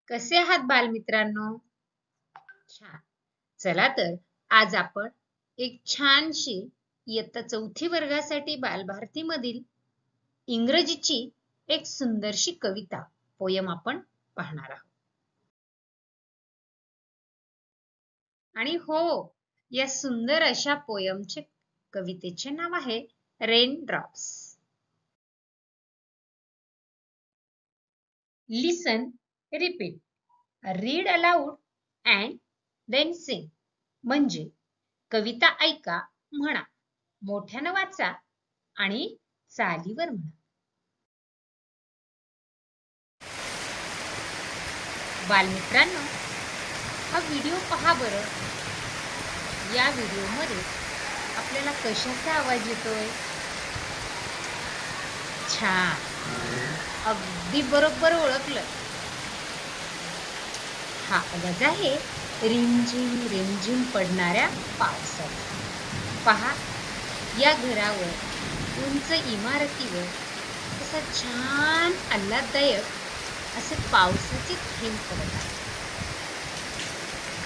कसे आहात बालमित्रांनो? छान. चला तर आज आपण एक छानशी इयत्ता 4थी वर्गासाठी बालभारतीमधील इंग्रजीची एक सुंदरशी कविता पोयम आपण पाहणार आहोत. आणि हो, या सुंदर अशा पोयमचे कवितेचे नाव आहे rain drops. Listen, repeat, read aloud and then sing. म्हणजे कविता ऐका, म्हणा, मोठ्यानं वाचा आणि चालीवर म्हणा. बालमित्रांनो, हा व्हिडिओ पहा बरं. या व्हिडिओमध्ये आपल्याला कशाचा आवाज येतोय? छान, अगदी बरोबर ओळखलं. हा आवाज आहे रिमझिम रिमझिम पडणाऱ्या पावसाचा. पहा, या घरावर, उंच इमारतीवर असा छान आल्हाददायक असे पावसाचे थेंब पडत आहेत.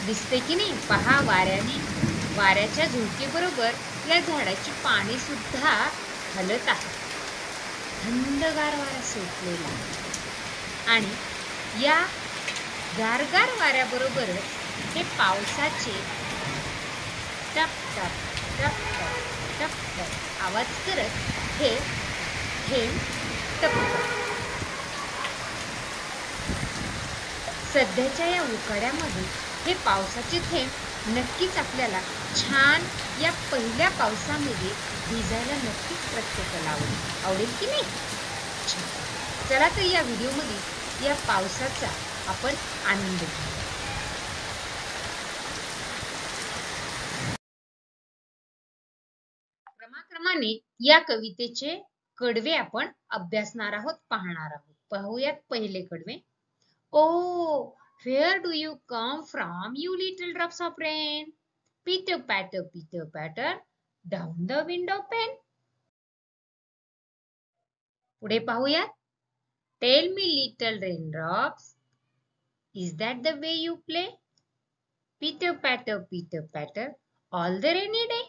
दिसते की नाही? पहा, वाऱ्याच्या झुळकेबरोबर या झाडाची पाने सुद्धा हलत आहेत. थंडगार वारा सुटलेला आणि या गारगार वाऱ्याबरोबरच हे पावसाचे टप टप टप टप टप टप आवाज करत हे थेंब टपकतात. सध्याच्या या उकाड्यामध्ये हे पावसाचे थेंब नक्कीच आपल्याला छान या पहिल्या पावसामध्ये भिजायला नक्कीच प्रत्येकाला आवडेल की नाही? चला तर या व्हिडिओमध्ये या पावसाचा आपण आनंद घेऊ. क्रमाक्रमाने या कवितेचे कडवे आपण अभ्यासणार आहोत, पाहणार आहोत. पाहूयात पहिले कडवे. Oh, where do you come from, you little drops of rain? Pitter patter, down the window pane. पुढे पाहूयात. Tell me, little raindrops, is that the way you play? Pitter patter, all the rainy day.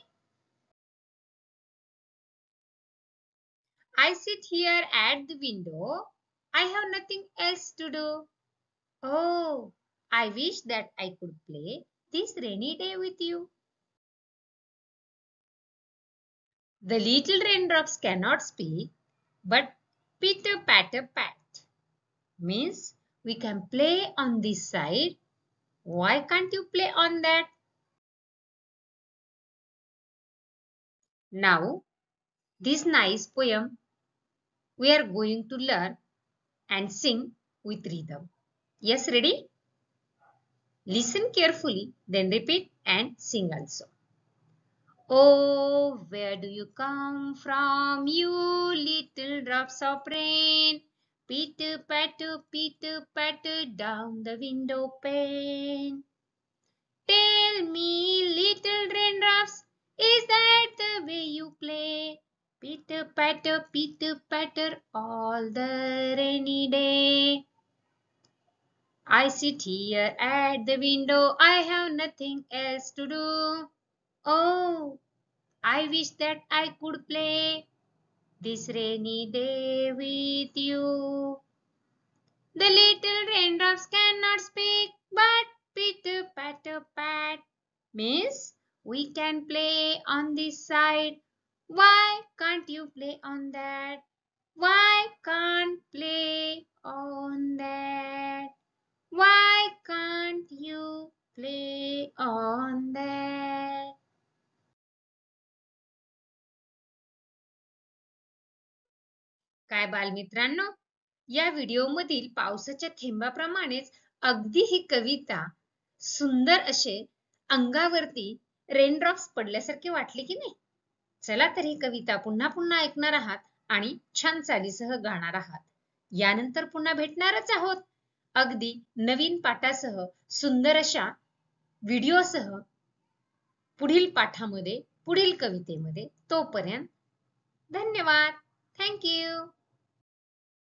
I sit here at the window, I have nothing else to do. Oh, I wish that I could play this rainy day with you. The little raindrops cannot speak, but pitter patter pat means we can play on this side. Why can't you play on that? Now, this nice poem we are going to learn and sing with rhythm. Yes, ready? Listen carefully, then repeat and sing also. Oh, where do you come from, you little drops of rain? Pitter patter, down the window pane. Tell me, little raindrops, is that the way you play? Pitter patter, all the rainy day. I sit here at the window, I have nothing else to do. Oh, I wish that I could play this rainy day with you. The little raindrops cannot speak, but pitter patter pat means we can play on this side. Why can't you play on that? Why can't play on that? Why can't you play on that? काय बालमित्रांनो, या व्हिडिओमधील पावसाच्या थेंबाप्रमाणेच अगदी ही कविता सुंदर असे अंगावरती raindrops पडल्यासारखे वाटले की नाही? चला तर ही कविता पुन्हा पुन्हा ऐकणार आहात आणि छान चालीसह गाणार आहात. यानंतर पुन्हा भेटणारच आहोत अगदी नवीन पाठासह, सुंदर अशा व्हिडिओसह पुढील पाठामध्ये, पुढील कवितेमध्ये. तोपर्यंत धन्यवाद. Thank you.